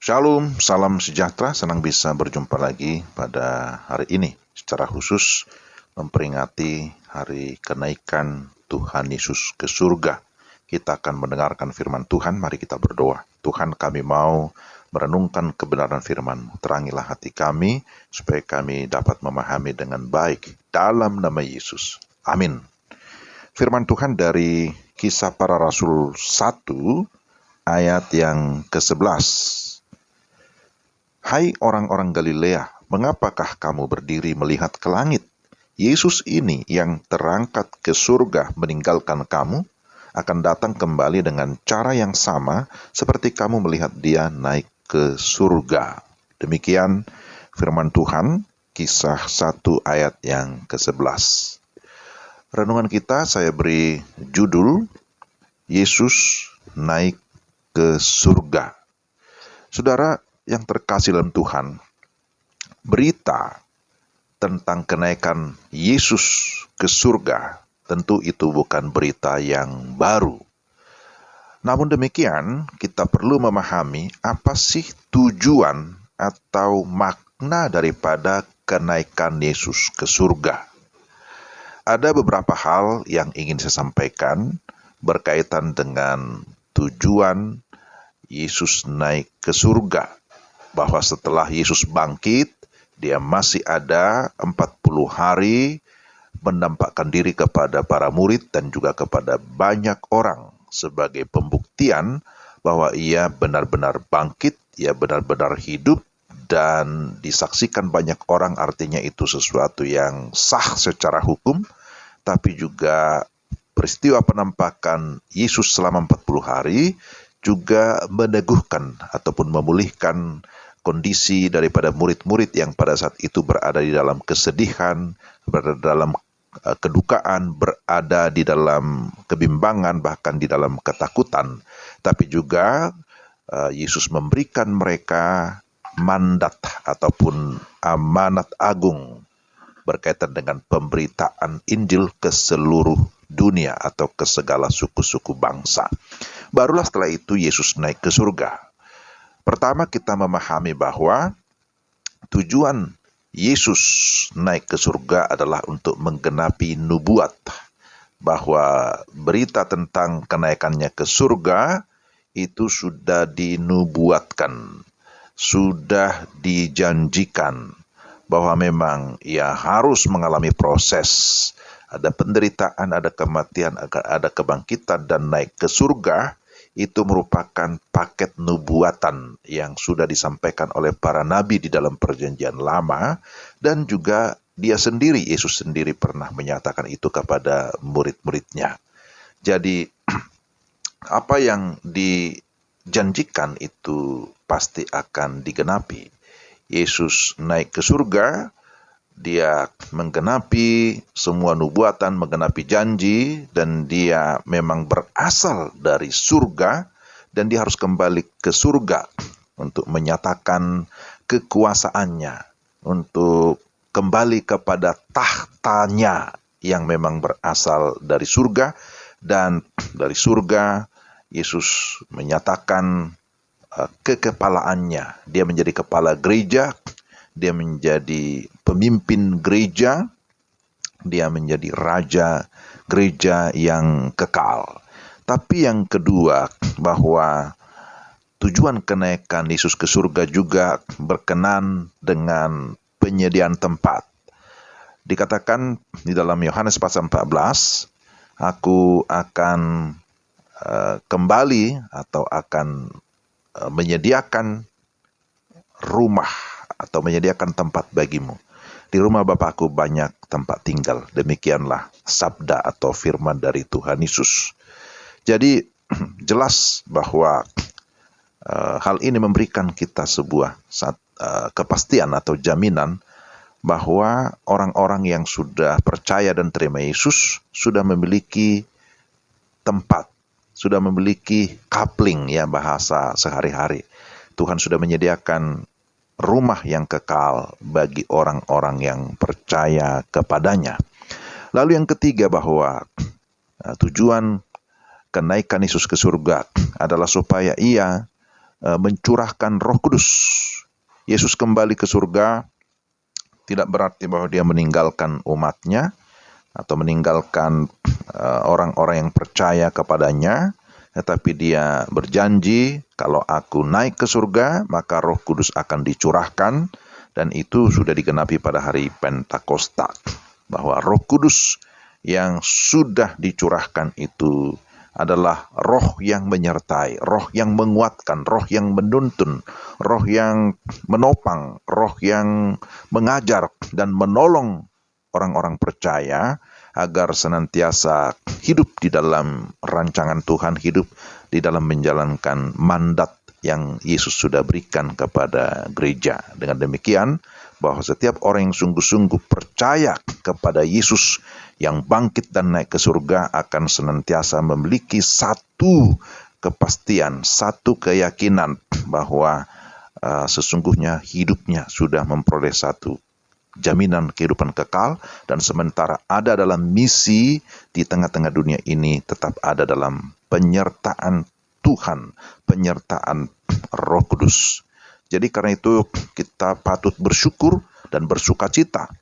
Shalom, salam sejahtera, senang bisa berjumpa lagi pada hari ini. Secara khusus memperingati hari kenaikan Tuhan Yesus ke surga. Kita akan mendengarkan firman Tuhan, mari kita berdoa. Tuhan, kami mau merenungkan kebenaran firman-Mu. Terangilah hati kami, supaya kami dapat memahami dengan baik dalam nama Yesus. Amin. Firman Tuhan dari Kisah Para Rasul 1, ayat yang ke-11. Hai orang-orang Galilea, mengapakah kamu berdiri melihat ke langit? Yesus ini yang terangkat ke surga meninggalkan kamu, akan datang kembali dengan cara yang sama seperti kamu melihat dia naik ke surga. Demikian firman Tuhan, Kisah 1 ayat yang ke-11. Renungan kita saya beri judul, Yesus naik ke surga. Saudara yang terkasih dalam Tuhan, berita tentang kenaikan Yesus ke surga tentu itu bukan berita yang baru. Namun demikian, kita perlu memahami apa sih tujuan atau makna daripada kenaikan Yesus ke surga. Ada beberapa hal yang ingin saya sampaikan berkaitan dengan tujuan Yesus naik ke surga. Bahwa setelah Yesus bangkit, dia masih ada 40 hari menampakkan diri kepada para murid dan juga kepada banyak orang sebagai pembuktian bahwa ia benar-benar bangkit, ia benar-benar hidup dan disaksikan banyak orang, artinya itu sesuatu yang sah secara hukum, tapi juga peristiwa penampakan Yesus selama 40 hari juga meneguhkan ataupun memulihkan kondisi daripada murid-murid yang pada saat itu berada di dalam kesedihan, berada dalam kedukaan, berada di dalam kebimbangan, bahkan di dalam ketakutan. Tapi juga Yesus memberikan mereka mandat ataupun amanat agung berkaitan dengan pemberitaan Injil ke seluruh dunia atau ke segala suku-suku bangsa. Barulah setelah itu Yesus naik ke surga. Pertama kita memahami bahwa tujuan Yesus naik ke surga adalah untuk menggenapi nubuat. Bahwa berita tentang kenaikannya ke surga itu sudah dinubuatkan, sudah dijanjikan bahwa memang ia harus mengalami proses. Ada penderitaan, ada kematian, ada kebangkitan dan naik ke surga. Itu merupakan paket nubuatan yang sudah disampaikan oleh para nabi di dalam perjanjian lama, dan juga dia sendiri, Yesus sendiri pernah menyatakan itu kepada murid-muridnya. Jadi apa yang dijanjikan itu pasti akan digenapi. Yesus naik ke surga, dia menggenapi semua nubuatan, menggenapi janji, dan dia memang berasal dari surga, dan dia harus kembali ke surga untuk menyatakan kekuasaannya, untuk kembali kepada tahtanya yang memang berasal dari surga. Dan dari surga, Yesus menyatakan kekepalaannya. Dia menjadi kepala gereja, dia menjadi pemimpin gereja, dia menjadi raja gereja yang kekal. Tapi yang kedua, bahwa tujuan kenaikan Yesus ke surga juga berkenan dengan penyediaan tempat. Dikatakan di dalam Yohanes pasal 14, aku akan kembali atau akan menyediakan rumah atau menyediakan tempat bagimu. Di rumah Bapakku banyak tempat tinggal. Demikianlah sabda atau firman dari Tuhan Yesus. Jadi jelas bahwa hal ini memberikan kita sebuah kepastian atau jaminan bahwa orang-orang yang sudah percaya dan terima Yesus sudah memiliki tempat, sudah memiliki coupling, ya, bahasa sehari-hari. Tuhan sudah menyediakan rumah yang kekal bagi orang-orang yang percaya kepadanya. Lalu yang ketiga, bahwa tujuan kenaikan Yesus ke surga adalah supaya ia mencurahkan Roh Kudus. Yesus kembali ke surga tidak berarti bahwa dia meninggalkan umatnya atau meninggalkan orang-orang yang percaya kepadanya, tetapi dia berjanji, kalau aku naik ke surga, maka Roh Kudus akan dicurahkan, dan itu sudah digenapi pada hari Pentakosta, bahwa Roh Kudus yang sudah dicurahkan itu adalah roh yang menyertai, roh yang menguatkan, roh yang menuntun, roh yang menopang, roh yang mengajar dan menolong orang-orang percaya agar senantiasa hidup di dalam rancangan Tuhan, hidup di dalam menjalankan mandat yang Yesus sudah berikan kepada gereja. Dengan demikian, bahwa setiap orang yang sungguh-sungguh percaya kepada Yesus yang bangkit dan naik ke surga akan senantiasa memiliki satu kepastian, satu keyakinan bahwa sesungguhnya hidupnya sudah memperoleh satu jaminan kehidupan kekal, dan sementara ada dalam misi di tengah-tengah dunia ini tetap ada dalam penyertaan Tuhan, penyertaan Roh Kudus. Jadi karena itu kita patut bersyukur dan bersukacita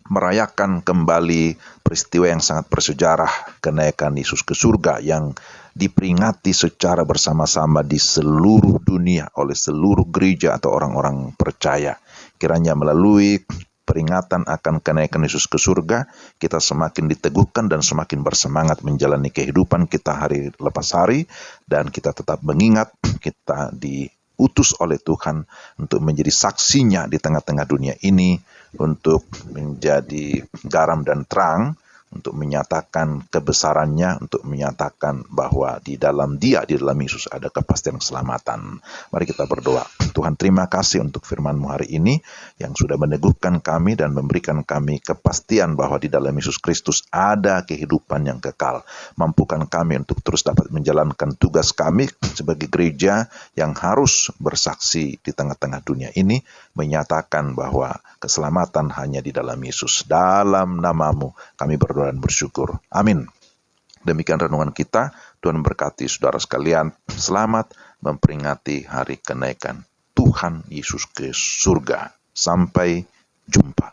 merayakan kembali peristiwa yang sangat bersejarah, kenaikan Yesus ke surga yang diperingati secara bersama-sama di seluruh dunia oleh seluruh gereja atau orang-orang percaya. Kiranya melalui peringatan akan kenaikan Yesus ke surga, kita semakin diteguhkan dan semakin bersemangat menjalani kehidupan kita hari lepas hari, dan kita tetap mengingat kita diutus oleh Tuhan untuk menjadi saksinya di tengah-tengah dunia ini, untuk menjadi garam dan terang, untuk menyatakan kebesarannya, untuk menyatakan bahwa di dalam Dia, di dalam Yesus ada kepastian keselamatan. Mari kita berdoa. Tuhan, terima kasih untuk firman-Mu hari ini yang sudah meneguhkan kami dan memberikan kami kepastian bahwa di dalam Yesus Kristus ada kehidupan yang kekal. Mampukan kami untuk terus dapat menjalankan tugas kami sebagai gereja yang harus bersaksi di tengah-tengah dunia ini, menyatakan bahwa keselamatan hanya di dalam Yesus. Dalam nama-Mu kami berdoa dan bersyukur. Amin. Demikian renungan kita. Tuhan berkati saudara sekalian. Selamat memperingati hari kenaikan Tuhan Yesus ke surga. Sampai jumpa.